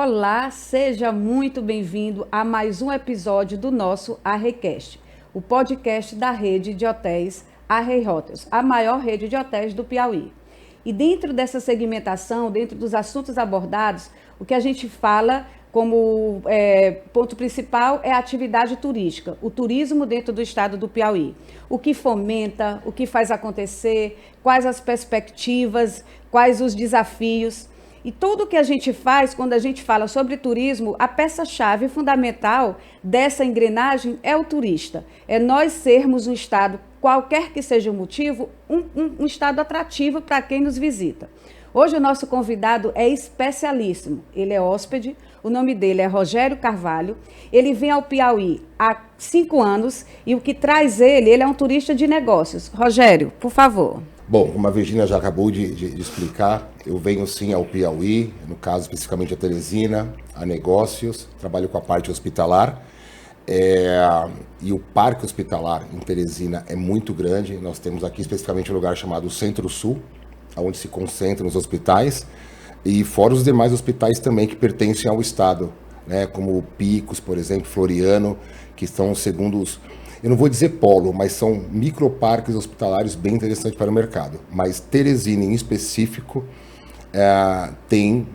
Olá, seja muito bem-vindo a mais um episódio do nosso Arrecast, o podcast da rede de hotéis Arrei Hotels, a maior rede de hotéis do Piauí. E dentro dessa segmentação, dentro dos assuntos abordados, o que a gente fala como ponto principal é a atividade turística, o turismo dentro do estado do Piauí. O que fomenta, o que faz acontecer, quais as perspectivas, quais os desafios. E tudo que a gente faz, quando a gente fala sobre turismo, a peça-chave fundamental dessa engrenagem é o turista. É nós sermos um estado, qualquer que seja o motivo, um estado atrativo para quem nos visita. Hoje o nosso convidado é especialíssimo. Ele é hóspede, o nome dele é Rogério Carvalho. Ele vem ao Piauí há 5 anos e o que traz ele é um turista de negócios. Rogério, por favor. Bom, como a Virgínia já acabou de explicar, eu venho sim ao Piauí, no caso especificamente a Teresina, a negócios, trabalho com a parte hospitalar, e o parque hospitalar em Teresina é muito grande. Nós temos aqui especificamente um lugar chamado Centro-Sul, onde se concentram os hospitais, e fora os demais hospitais também que pertencem ao estado, né, como o Picos, por exemplo, Floriano, que estão segundo os... Eu não vou dizer polo, mas são microparques hospitalares bem interessantes para o mercado. Mas Teresina, em específico, tem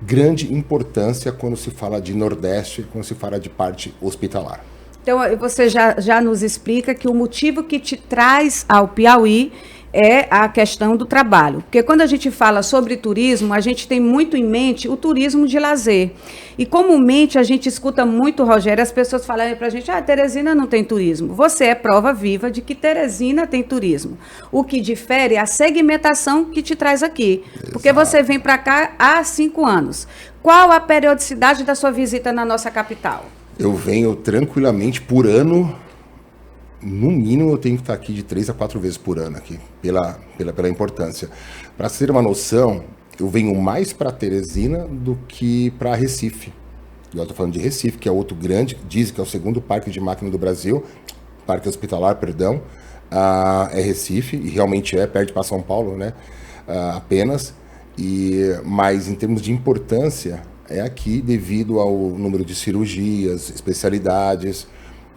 grande importância quando se fala de Nordeste, quando se fala de parte hospitalar. Então, você já nos explica que o motivo que te traz ao Piauí é a questão do trabalho. Porque quando a gente fala sobre turismo, a gente tem muito em mente o turismo de lazer. E comumente a gente escuta muito, Rogério, as pessoas falarem para a gente, Teresina não tem turismo. Você é prova viva de que Teresina tem turismo. O que difere é a segmentação que te traz aqui. Exato. Porque você vem para cá há 5 anos. Qual a periodicidade da sua visita na nossa capital? Eu venho tranquilamente por ano. No mínimo, eu tenho que estar aqui de 3 a 4 vezes por ano aqui, pela importância. Para ter uma noção, eu venho mais para Teresina do que para Recife. Eu estou falando de Recife, que é outro grande, dizem que é o segundo parque de máquina do Brasil, parque hospitalar, perdão, é Recife, e realmente perde para São Paulo, né, apenas. Mas em termos de importância, é aqui devido ao número de cirurgias, especialidades.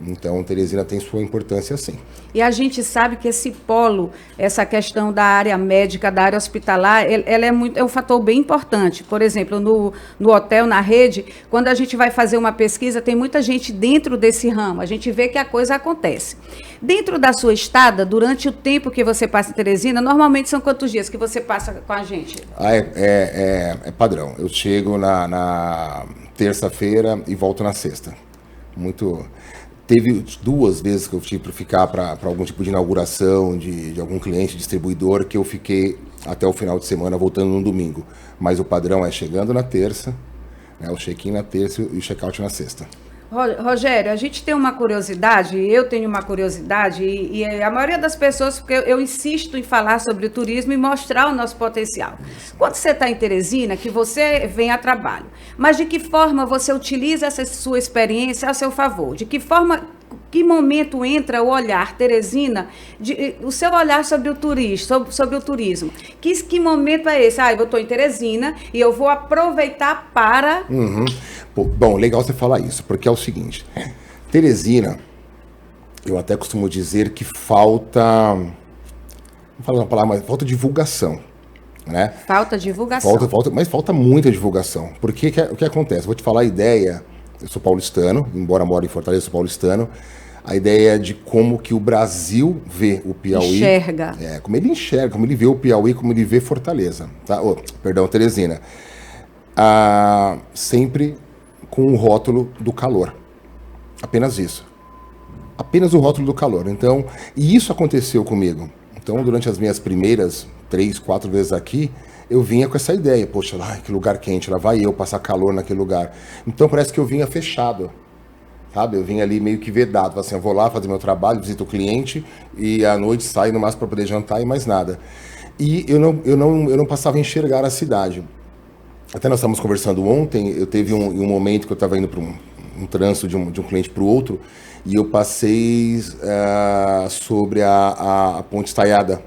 Então, Teresina tem sua importância, sim. E a gente sabe que esse polo, essa questão da área médica, da área hospitalar, ela é um fator bem importante. Por exemplo, no hotel, na rede, quando a gente vai fazer uma pesquisa, tem muita gente dentro desse ramo. A gente vê que a coisa acontece. Dentro da sua estada, durante o tempo que você passa em Teresina, normalmente são quantos dias que você passa com a gente? É padrão. Eu chego na terça-feira e volto na sexta. Teve 2 vezes que eu tive para ficar para algum tipo de inauguração de algum cliente, distribuidor, que eu fiquei até o final de semana voltando no domingo. Mas o padrão é chegando na terça, né, o check-in na terça e o check-out na sexta. Rogério, a gente tem uma curiosidade, eu tenho uma curiosidade, e a maioria das pessoas, porque eu insisto em falar sobre o turismo e mostrar o nosso potencial. Quando você está em Teresina, que você vem a trabalho, mas de que forma você utiliza essa sua experiência a seu favor? De que forma, que momento entra o olhar, Teresina, o seu olhar sobre o turista, sobre o turismo? Que momento é esse? Eu estou em Teresina e eu vou aproveitar para... Bom, legal você falar isso, porque é o seguinte, Teresina, eu até costumo dizer que falta, não falo uma palavra, mas falta divulgação, né? Falta divulgação. Mas falta muita divulgação, porque o que acontece? Vou te falar a ideia, eu sou paulistano, embora moro em Fortaleza, sou paulistano, a ideia de como que o Brasil vê o Piauí. Enxerga. Como ele enxerga, como ele vê o Piauí, como ele vê Fortaleza, tá? Teresina. Sempre com o rótulo do calor. Apenas isso. Apenas o rótulo do calor. Então, e isso aconteceu comigo. Então, durante as minhas primeiras 3, 4 vezes aqui, eu vinha com essa ideia. Poxa, que lugar quente, lá vai eu passar calor naquele lugar. Então, parece que eu vinha fechado. Sabe? Eu vinha ali meio que vedado. Assim, eu vou lá fazer meu trabalho, visito o cliente e à noite saio no máximo para poder jantar e mais nada. E eu não passava a enxergar a cidade. Até nós estávamos conversando ontem, eu teve um momento que eu estava indo para um trânsito de um cliente para o outro, e eu passei sobre a Ponte Estaiada.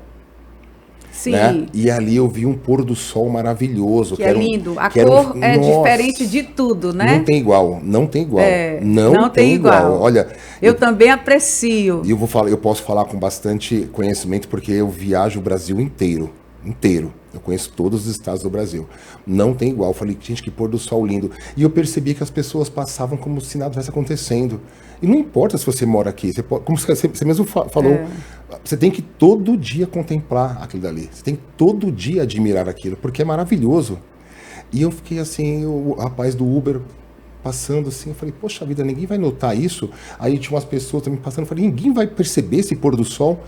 Sim. Né? E ali eu vi um pôr do sol maravilhoso. Que é lindo. A cor é diferente de tudo, né? Não tem igual, não tem igual. Não tem igual. Olha, eu também aprecio. E eu posso falar com bastante conhecimento porque eu viajo o Brasil inteiro. Eu conheço todos os estados do Brasil. Não tem igual. Eu falei, gente, que pôr do sol lindo. E eu percebi que as pessoas passavam como se nada estivesse acontecendo. E não importa se você mora aqui. Como você mesmo falou, você tem que todo dia contemplar aquilo dali. Você tem que todo dia admirar aquilo, porque é maravilhoso. E eu fiquei assim, o rapaz do Uber passando assim, eu falei, poxa vida, ninguém vai notar isso? Aí tinha umas pessoas também passando, eu falei, ninguém vai perceber esse pôr do sol?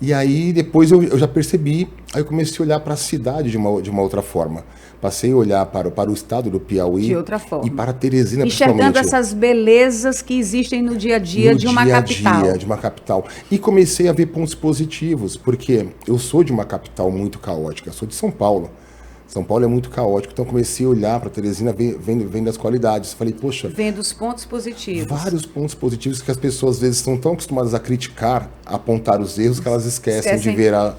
E aí depois eu já percebi, aí eu comecei a olhar para a cidade de uma outra forma. Passei a olhar para o estado do Piauí de outra forma. E para Teresina, enxergando essas belezas que existem no dia a dia de uma capital. De uma capital. E comecei a ver pontos positivos, porque eu sou de uma capital muito caótica, sou de São Paulo. São Paulo é muito caótico, então comecei a olhar para Teresina, vendo as qualidades. Falei, poxa... Vendo os pontos positivos. Vários pontos positivos que as pessoas às vezes estão tão acostumadas a criticar, a apontar os erros, que elas esquecem de ver a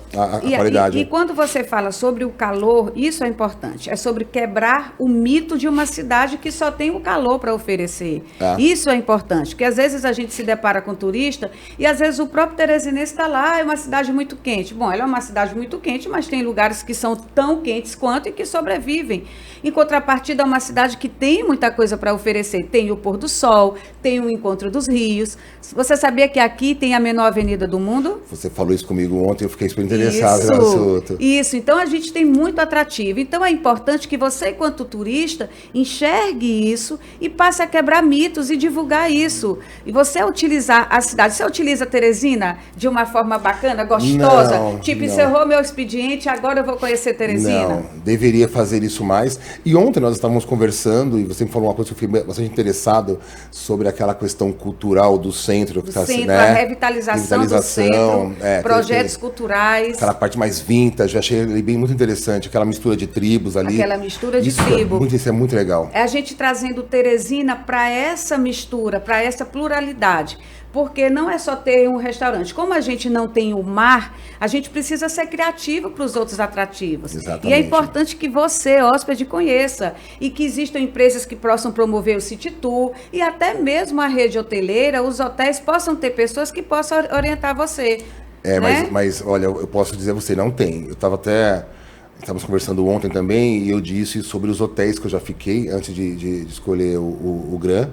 qualidade. E quando você fala sobre o calor, isso é importante. É sobre quebrar o mito de uma cidade que só tem o calor para oferecer. Isso é importante, porque às vezes a gente se depara com turista e às vezes o próprio teresinense está lá, é uma cidade muito quente. Bom, ela é uma cidade muito quente, mas tem lugares que são tão quentes quanto e que sobrevivem. Em contrapartida, é uma cidade que tem muita coisa para oferecer. Tem o pôr do sol, tem o encontro dos rios. Você sabia que aqui tem a menor avenida do mundo? Você falou isso comigo ontem, eu fiquei super interessado no assunto. Isso, então a gente tem muito atrativo. Então é importante que você, enquanto turista, enxergue isso e passe a quebrar mitos e divulgar isso. E você utilizar a cidade. Você utiliza Teresina de uma forma bacana, gostosa? Tipo, encerrou meu expediente, agora eu vou conhecer Teresina? Não, deveria fazer isso mais. E ontem nós estávamos conversando e você me falou uma coisa que eu fiquei bastante interessado sobre aquela questão cultural do centro. Do centro, né? A revitalização do centro, projetos culturais. Aquela parte mais vintage, eu achei bem muito interessante, aquela mistura de tribos ali. Aquela mistura de tribo. Isso é muito legal. É a gente trazendo Teresina para essa mistura, para essa pluralidade. Porque não é só ter um restaurante. Como a gente não tem o mar, a gente precisa ser criativo para os outros atrativos. Exatamente. E é importante que você, hóspede, conheça. E que existam empresas que possam promover o City Tour. E até mesmo a rede hoteleira, os hotéis possam ter pessoas que possam orientar você. Né? Mas olha, eu posso dizer a você, não tem. Estávamos conversando ontem também e eu disse sobre os hotéis que eu já fiquei antes de escolher o Gran.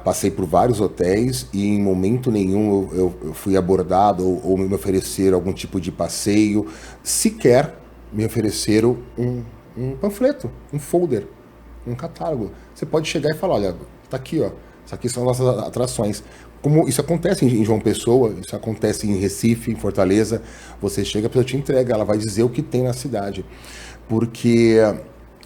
Passei por vários hotéis e em momento nenhum eu fui abordado ou me ofereceram algum tipo de passeio, sequer me ofereceram um panfleto, um folder, um catálogo. Você pode chegar e falar, olha, tá aqui, ó, isso aqui são nossas atrações. Como isso acontece em João Pessoa, isso acontece em Recife, em Fortaleza, você chega, a pessoa te entrega, ela vai dizer o que tem na cidade. Porque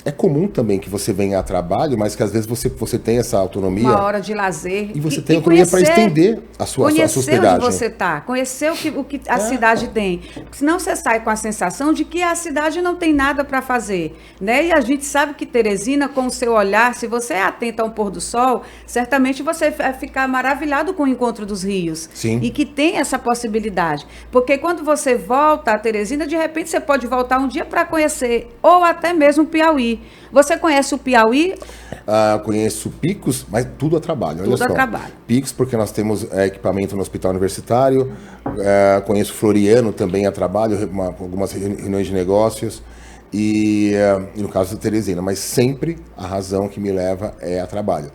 é comum também que você venha a trabalho, mas que às vezes você tem essa autonomia. Uma hora de lazer. E você tem autonomia para estender a sua hospedagem. Conhecer onde você está, conhecer o que a cidade tem. Senão você sai com a sensação de que a cidade não tem nada para fazer. Né? E a gente sabe que Teresina, com o seu olhar, se você é atento ao pôr do sol, certamente você vai ficar maravilhado com o encontro dos rios. Sim. E que tem essa possibilidade. Porque quando você volta a Teresina, de repente você pode voltar um dia para conhecer, ou até mesmo Piauí. Você conhece o Piauí? Conheço Picos, mas tudo a trabalho. Olha tudo só. A trabalho. Picos, porque nós temos equipamento no hospital universitário. Conheço Floriano também a trabalho, algumas reuniões de negócios. E no caso da Teresina, mas sempre a razão que me leva é a trabalho.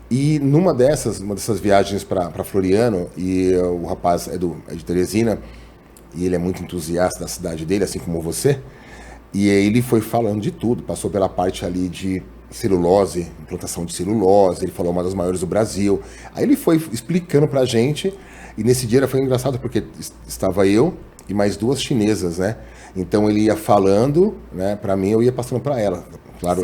E uma dessas viagens para Floriano, e o rapaz é de Teresina, e ele é muito entusiasta da cidade dele, assim como você. E ele foi falando de tudo, passou pela parte ali de celulose, implantação de celulose, ele falou uma das maiores do Brasil. Aí ele foi explicando pra gente, e nesse dia foi engraçado porque estava eu e mais duas chinesas, né? Então ele ia falando, né, pra mim, eu ia passando pra ela. Claro,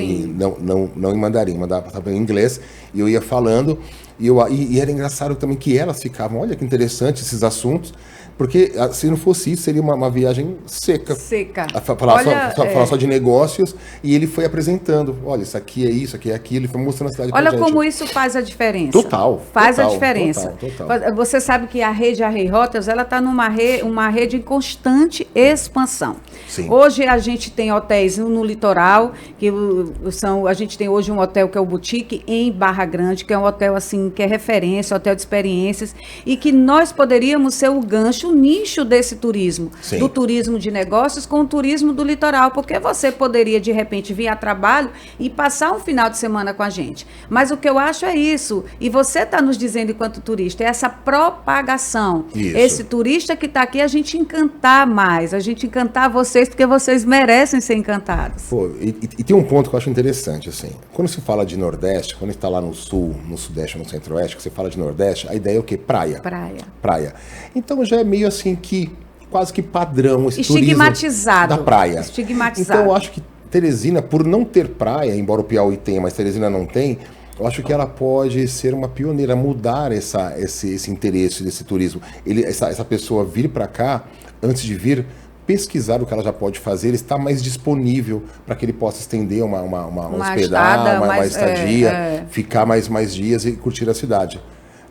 não em mandarim, passava em inglês, e eu ia falando, e era engraçado também que elas ficavam, olha que interessante esses assuntos, Porque se não fosse isso, seria uma viagem seca. Seca. Falar só de negócios, e ele foi apresentando. Olha, isso aqui é isso, aqui é aquilo, ele foi mostrando a cidade pra gente. Olha como isso faz a diferença. Total. Faz a diferença. Total. Você sabe que a rede Arrei Hotels, ela está uma rede em constante expansão. Sim. Hoje a gente tem hotéis no litoral, a gente tem hoje um hotel que é o Boutique em Barra Grande, que é um hotel assim, que é referência, hotel de experiências, e que nós poderíamos ser o gancho, o nicho desse turismo, Sim. do turismo de negócios com o turismo do litoral, porque você poderia de repente vir a trabalho e passar um final de semana com a gente. Mas o que eu acho é isso, e você está nos dizendo enquanto turista, é essa propagação. Isso. Esse turista que está aqui, a gente encantar mais, a gente encantar vocês, porque vocês merecem ser encantados. Pô, e tem um ponto que eu acho interessante, assim, quando se fala de Nordeste, quando está lá no Sul, no Sudeste ou no Centro-Oeste, que você fala de Nordeste, a ideia é o quê? Praia. Então já é meio assim que, quase que padrão esse estigmatizado. Turismo da praia. Estigmatizado. Então eu acho que Teresina, por não ter praia, embora o Piauí tenha, mas Teresina não tem, eu acho que ela pode ser uma pioneira, mudar esse interesse desse turismo. Essa pessoa vir para cá, antes de vir, pesquisar o que ela já pode fazer, está mais disponível para que ele possa estender uma hospedagem, uma estadia, ficar mais dias e curtir a cidade.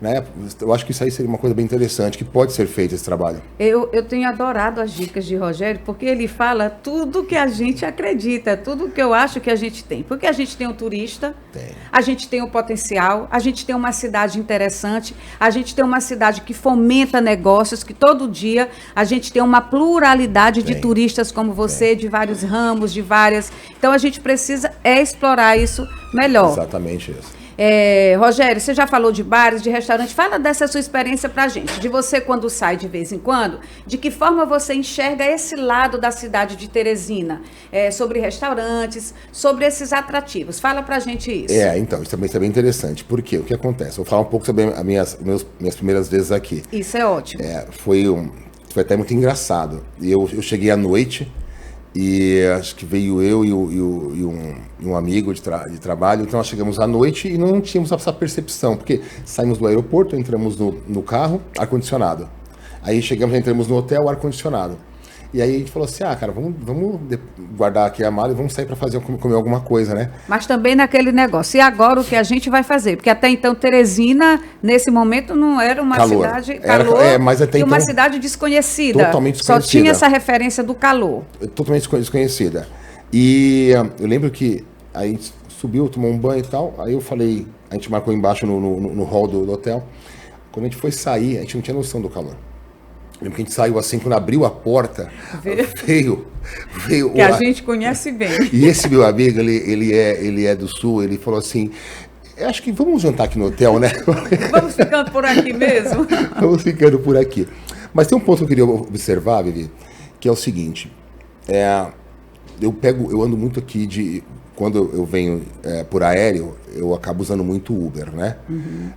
Né? Eu acho que isso aí seria uma coisa bem interessante, que pode ser feito esse trabalho. Eu tenho adorado as dicas de Rogério, porque ele fala tudo que a gente acredita, tudo que eu acho que a gente tem. Porque a gente tem um turista, a gente tem um potencial, a gente tem uma cidade interessante, a gente tem uma cidade que fomenta negócios, que todo dia a gente tem uma pluralidade de turistas como você, de vários ramos, de várias... Então a gente precisa explorar isso melhor. Exatamente isso. Rogério, você já falou de bares, de restaurantes, fala dessa sua experiência pra gente, de você quando sai de vez em quando, de que forma você enxerga esse lado da cidade de Teresina, sobre restaurantes, sobre esses atrativos, fala pra gente isso. Então, isso também é bem interessante, porque o que acontece, vou falar um pouco sobre as minhas primeiras vezes aqui. Isso é ótimo. Foi até muito engraçado, eu cheguei à noite, e acho que veio eu e um amigo de trabalho, então nós chegamos à noite e não tínhamos essa percepção, porque saímos do aeroporto, entramos no carro, ar-condicionado. Aí chegamos, entramos no hotel, ar-condicionado. E aí a gente falou assim, cara, vamos guardar aqui a mala e vamos sair para comer alguma coisa, né? Mas também naquele negócio, e agora o que a gente vai fazer? Porque até então Teresina, nesse momento, não era uma cidade... mas até e uma então, cidade desconhecida. Totalmente desconhecida. Só tinha essa referência do calor. Totalmente desconhecida. E eu lembro que a gente subiu, tomou um banho e tal, aí eu falei, a gente marcou embaixo no hall do hotel, quando a gente foi sair, a gente não tinha noção do calor. Lembro que a gente saiu assim, quando abriu a porta, veio que a gente conhece bem. E esse meu amigo, ele é do Sul, ele falou assim, acho que vamos jantar aqui no hotel, né? Vamos ficando por aqui mesmo? Vamos ficando por aqui. Mas tem um ponto que eu queria observar, Vivi, que é o seguinte, eu ando muito aqui quando eu venho por aéreo, eu acabo usando muito Uber, né? Uhum.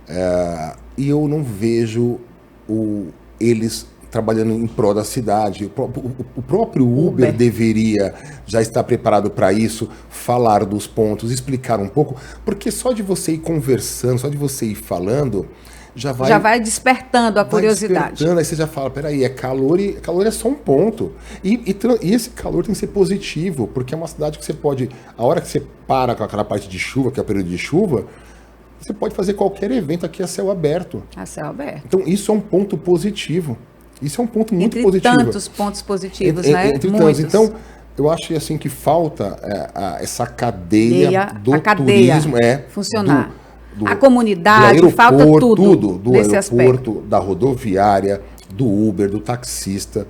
E eu não vejo eles trabalhando em prol da cidade. O próprio Uber deveria já estar preparado para isso, falar dos pontos, explicar um pouco, porque só de você ir conversando, só de você ir falando, já vai despertando a curiosidade. Aí você já fala, peraí, calor é só um ponto. E esse calor tem que ser positivo, porque é uma cidade que você pode, a hora que você para com aquela parte de chuva, que é o período de chuva, você pode fazer qualquer evento aqui a céu aberto. A céu aberto. Então isso é um ponto positivo. Isso é um ponto muito positivo. Entre tantos pontos positivos, né? Entre tantos. Então, eu acho assim que falta essa cadeia do turismo. Funcionar. A comunidade, falta tudo. Do aeroporto, da rodoviária, do Uber, do taxista,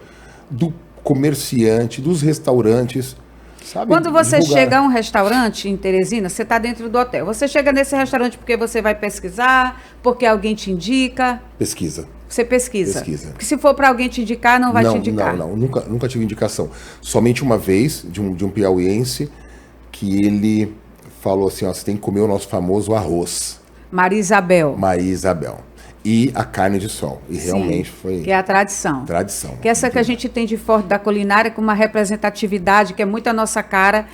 do comerciante, dos restaurantes. Sabe, quando você chega a um restaurante em Teresina, você está dentro do hotel. Você chega nesse restaurante porque você vai pesquisar, porque alguém te indica? Pesquisa. Você pesquisa? Porque se for para alguém te indicar, não vai te indicar? Não. Nunca tive indicação. Somente uma vez, de um piauiense, que ele falou assim, você tem que comer o nosso famoso arroz. Maria Isabel. e a carne de sol. E realmente foi... Que é a tradição. Tradição. Que essa que a gente tem de forte da culinária, com uma representatividade, que é muito a nossa cara.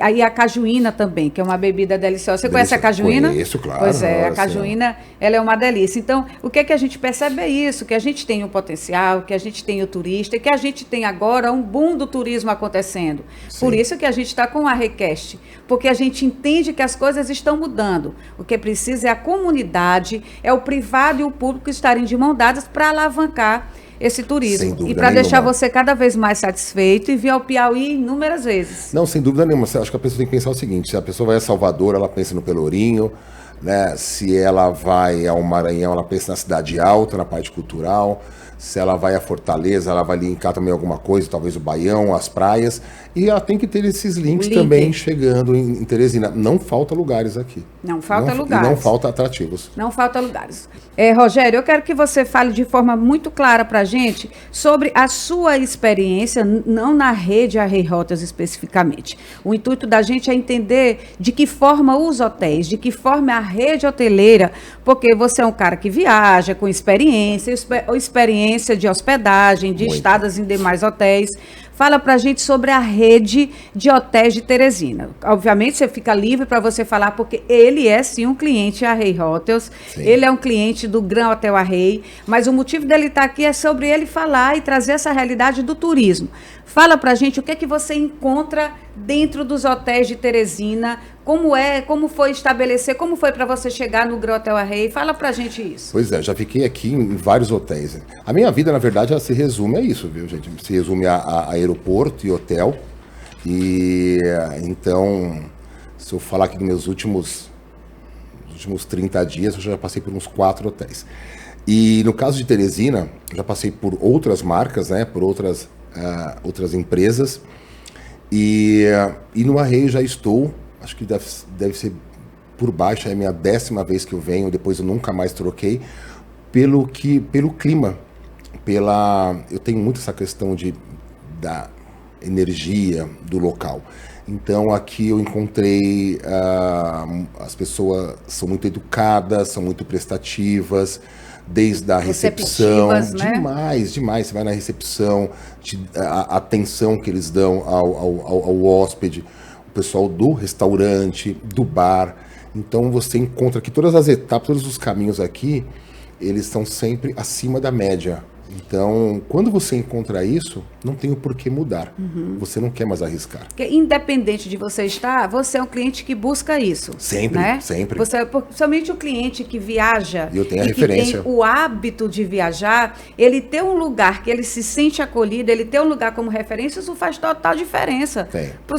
Aí a cajuína também, que é uma bebida deliciosa. Você conhece a cajuína? Conheço, claro. Pois é, a cajuína, ela é uma delícia. Então, o que a gente percebe é isso, que a gente tem o potencial, que a gente tem o turista, e que a gente tem agora um boom do turismo acontecendo. Sim. Por isso que a gente está com a Request, porque a gente entende que as coisas estão mudando. O que precisa é a comunidade, é o privado e o público estarem de mão dadas para alavancar esse turismo. E para deixar você cada vez mais satisfeito e vir ao Piauí inúmeras vezes. Não, sem dúvida nenhuma. Acho que a pessoa tem que pensar o seguinte: se a pessoa vai a Salvador, ela pensa no Pelourinho, né? Se ela vai ao Maranhão, ela pensa na Cidade Alta, na parte cultural. Se ela vai a Fortaleza, ela vai linkar também alguma coisa, talvez o Baião, as praias. E ela tem que ter esses links também chegando em Teresina. Não falta lugares aqui. Não falta lugares. E não falta atrativos. Não falta lugares. Rogério, eu quero que você fale de forma muito clara para a gente sobre a sua experiência, não na rede Arrei Rotas especificamente. O intuito da gente é entender de que forma os hotéis, de que forma a rede hoteleira, porque você é um cara que viaja com experiência de hospedagem, de estadas em demais hotéis. Fala pra gente sobre a rede de hotéis de Teresina. Obviamente, você fica livre para você falar, porque ele é, sim, um cliente Arrei Hotels. Sim. Ele é um cliente do Gran Hotel Arrei, mas o motivo dele estar aqui é sobre ele falar e trazer essa realidade do turismo. Fala pra gente o que é que você encontra dentro dos hotéis de Teresina, como foi estabelecer, como foi para você chegar no Gran Hotel Arrei. Fala pra gente isso. Pois é, já fiquei aqui em vários hotéis. A minha vida, na verdade, ela se resume a isso, viu, gente? Se resume a aeroporto e hotel. E então, se eu falar aqui dos meus últimos 30 dias, eu já passei por uns 4 hotéis. E no caso de Teresina, eu já passei por outras marcas, né? Por outras empresas. E no Arrei já estou, acho que deve ser por baixo, é a minha 10ª vez que eu venho, depois eu nunca mais troquei, pelo clima, eu tenho muito essa questão da energia do local. Então aqui eu encontrei, as pessoas são muito educadas, são muito prestativas, desde a recepção, né? Demais, você vai na recepção, a atenção que eles dão ao hóspede, o pessoal do restaurante, do bar. Então você encontra aqui todas as etapas, todos os caminhos aqui, eles estão sempre acima da média. Então, quando você encontra isso, não tem o porquê mudar. Uhum. Você não quer mais arriscar. Porque independente de você estar, você é um cliente que busca isso. Sempre, né? Sempre. Somente o cliente que viaja eu tenho a referência. Que tem o hábito de viajar, ele ter um lugar que ele se sente acolhido, ele ter um lugar como referência, isso faz total diferença. Para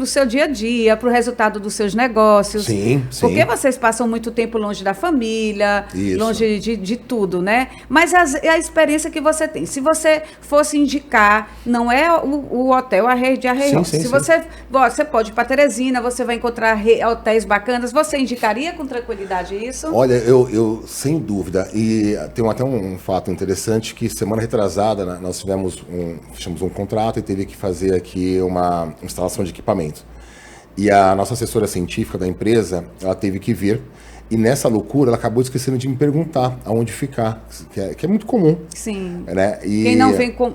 o seu dia a dia, para o resultado dos seus negócios. Sim. Porque vocês passam muito tempo longe da família, longe de tudo, né? Mas a experiência que você tem. Se você fosse indicar, não é o hotel Arrei de Arrei Rotas. Se você pode ir para Teresina, você vai encontrar hotéis bacanas, você indicaria com tranquilidade isso? Olha, eu sem dúvida. E tem até um fato interessante que semana retrasada nós fechamos um contrato e teve que fazer aqui uma instalação de equipamento. E a nossa assessora científica da empresa, ela teve que vir. E nessa loucura, ela acabou esquecendo de me perguntar aonde ficar, que é muito comum. Sim. Né? E quem não vem com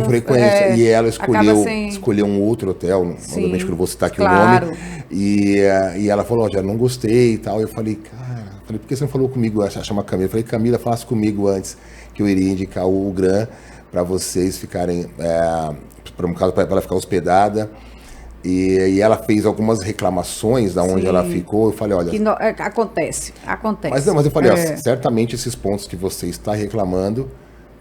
frequência. E ela escolheu um outro hotel, obviamente que eu não vou citar aqui o nome. E ela falou, já não gostei e tal. Eu falei, por que você não falou comigo? Chama Camila. Eu falei, Camila, falasse comigo antes, que eu iria indicar o Gran para vocês ficarem, para ela ficar hospedada. E ela fez algumas reclamações da onde ela ficou. Eu falei, olha... Acontece. Mas eu falei, certamente esses pontos que você está reclamando,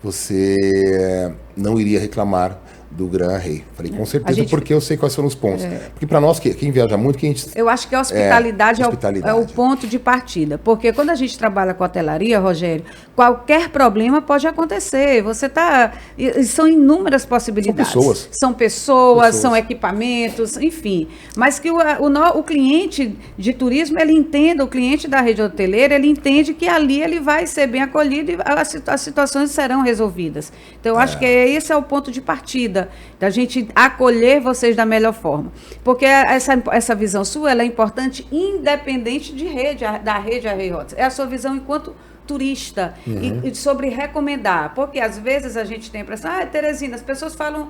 você não iria reclamar do Gran Arrei. Falei, com certeza, porque eu sei quais são os pontos. Porque para nós, quem viaja muito, eu acho que a hospitalidade é o ponto de partida. Porque quando a gente trabalha com hotelaria, Rogério, qualquer problema pode acontecer. São inúmeras possibilidades. São pessoas, são equipamentos, enfim. Mas que o cliente de turismo, ele entenda, o cliente da rede hoteleira, ele entende que ali ele vai ser bem acolhido e as situações serão resolvidas. Então, eu acho que esse é o ponto de partida, da gente acolher vocês da melhor forma. Porque essa visão sua, ela é importante independente da rede Arrei Rotas. É a sua visão enquanto turista e sobre recomendar. Porque às vezes a gente tem a impressão, Teresina, as pessoas falam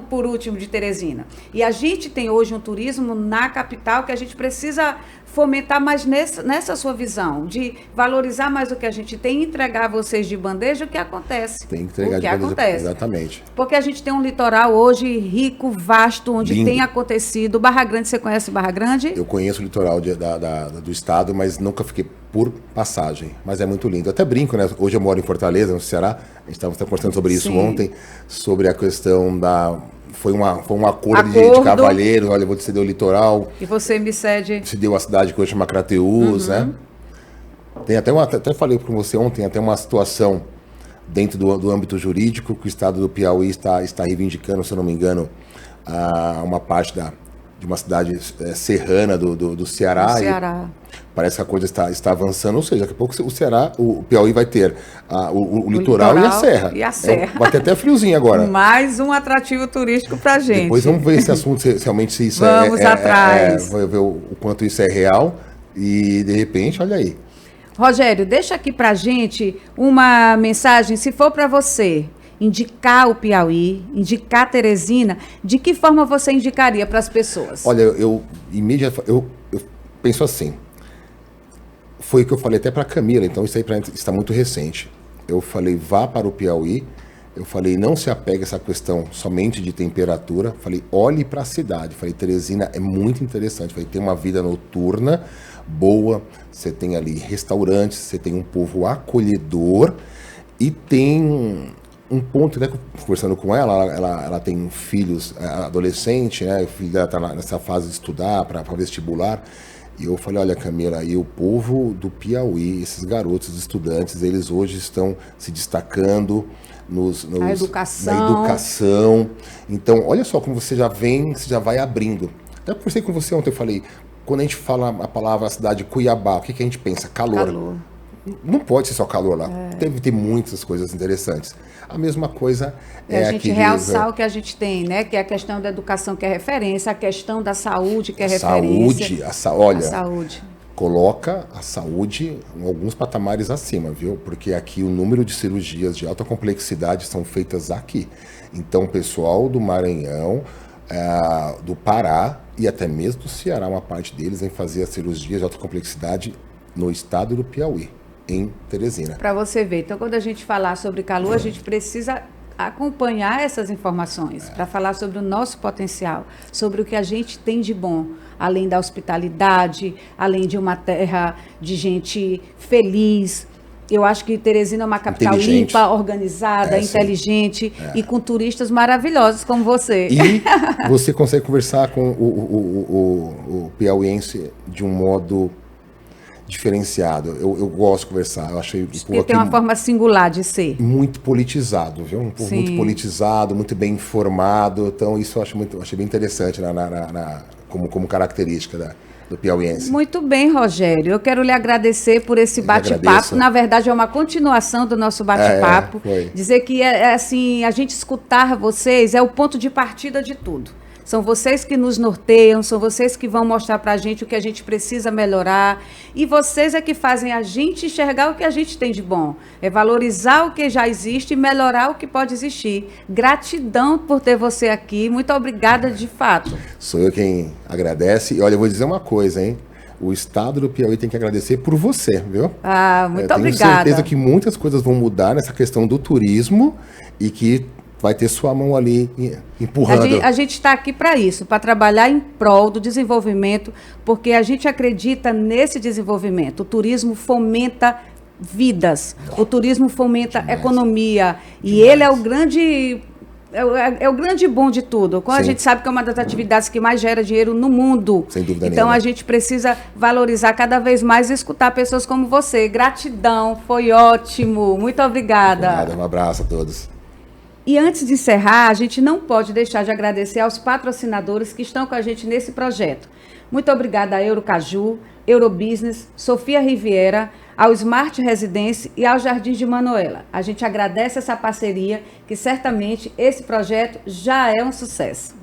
por último de Teresina. E a gente tem hoje um turismo na capital que a gente precisa fomentar mais nessa sua visão, de valorizar mais o que a gente tem e entregar a vocês de bandeja o que acontece. Tem que entregar de bandeja, acontece. Exatamente. Porque a gente tem um litoral hoje rico, vasto, onde lindo. Tem acontecido. Barra Grande, você conhece Barra Grande? Eu conheço o litoral do estado, mas nunca fiquei por passagem. Mas é muito lindo. Eu até brinco, né? Hoje eu moro em Fortaleza, no Ceará. A gente estava conversando sobre isso ontem, sobre a questão da... Foi um acordo de cavalheiros, olha, eu vou te ceder o litoral. E você me cede... Cedeu a cidade que hoje chama Crateús, né? Tem até falei com você ontem, até uma situação dentro do âmbito jurídico que o estado do Piauí está reivindicando, se eu não me engano, uma parte de uma cidade serrana do Ceará. Do Ceará. Parece que a coisa está avançando, ou seja, daqui a pouco o Piauí vai ter o litoral e a serra. E a serra. Vai ter até friozinho agora. Mais um atrativo turístico pra gente. Depois vamos ver esse assunto, se realmente se isso vamos atrás. Vamos ver o quanto isso é real e, de repente, olha aí. Rogério, deixa aqui pra gente uma mensagem, se for para você indicar o Piauí, indicar Teresina, de que forma você indicaria para as pessoas? Olha, eu penso assim. Foi o que eu falei até para a Camila, então isso aí está muito recente. Eu falei, vá para o Piauí. Eu falei, não se apegue a essa questão somente de temperatura. Falei, olhe para a cidade. Falei, Teresina é muito interessante. Falei, tem uma vida noturna boa, você tem ali restaurantes, você tem um povo acolhedor e tem um ponto, né, conversando com ela tem filhos, adolescente, né, o filho dela está nessa fase de estudar para vestibular. E eu falei, olha, Camila, aí o povo do Piauí, esses garotos estudantes, eles hoje estão se destacando na educação. Então, olha só como você já vai abrindo. Até conversei com você ontem, eu falei, quando a gente fala a palavra cidade de Cuiabá, o que a gente pensa? Calor. Não pode ser só calor lá. Deve ter muitas coisas interessantes. A mesma coisa a gente realçar o que a gente tem, né? Que é a questão da educação, que é referência, a questão da saúde, que é referência. Olha, a saúde. Coloca a saúde em alguns patamares acima, viu? Porque aqui o número de cirurgias de alta complexidade são feitas aqui. Então, o pessoal do Maranhão, do Pará e até mesmo do Ceará, uma parte deles, vem fazer as cirurgias de alta complexidade no estado do Piauí, em Teresina. Para você ver. Então, quando a gente falar sobre calor, a gente precisa acompanhar essas informações para falar sobre o nosso potencial, sobre o que a gente tem de bom, além da hospitalidade, além de uma terra de gente feliz. Eu acho que Teresina é uma capital limpa, organizada, inteligente e com turistas maravilhosos como você. E você consegue conversar com o piauiense de um modo diferenciado. Eu gosto de conversar. Eu achei porque tem uma forma singular de ser. Muito politizado, viu? Um povo muito politizado, muito bem informado. Então, isso eu achei bem interessante como característica do piauiense. Muito bem, Rogério. Eu quero lhe agradecer por esse bate-papo. Na verdade, é uma continuação do nosso bate-papo. Dizer que, assim, a gente escutar vocês é o ponto de partida de tudo. São vocês que nos norteiam, são vocês que vão mostrar para a gente o que a gente precisa melhorar. E vocês é que fazem a gente enxergar o que a gente tem de bom. É valorizar o que já existe e melhorar o que pode existir. Gratidão por ter você aqui. Muito obrigada, de fato. Sou eu quem agradece. E olha, eu vou dizer uma coisa, hein? O estado do Piauí tem que agradecer por você, viu? Muito obrigada. Tenho certeza que muitas coisas vão mudar nessa questão do turismo e que vai ter sua mão ali empurrando. A gente está aqui para isso, para trabalhar em prol do desenvolvimento, porque a gente acredita nesse desenvolvimento. O turismo fomenta vidas, o turismo fomenta economia, e ele é o grande... É o grande bom de tudo. Quando a gente sabe que é uma das atividades que mais gera dinheiro no mundo. Sem dúvida então, nenhuma. A gente precisa valorizar cada vez mais e escutar pessoas como você. Gratidão, foi ótimo. Muito obrigada. Um abraço a todos. E antes de encerrar, a gente não pode deixar de agradecer aos patrocinadores que estão com a gente nesse projeto. Muito obrigada a Eurocaju, Eurobusiness, Sofia Riviera, ao Smart Residência e ao Jardim de Manuela. A gente agradece essa parceria, que certamente esse projeto já é um sucesso.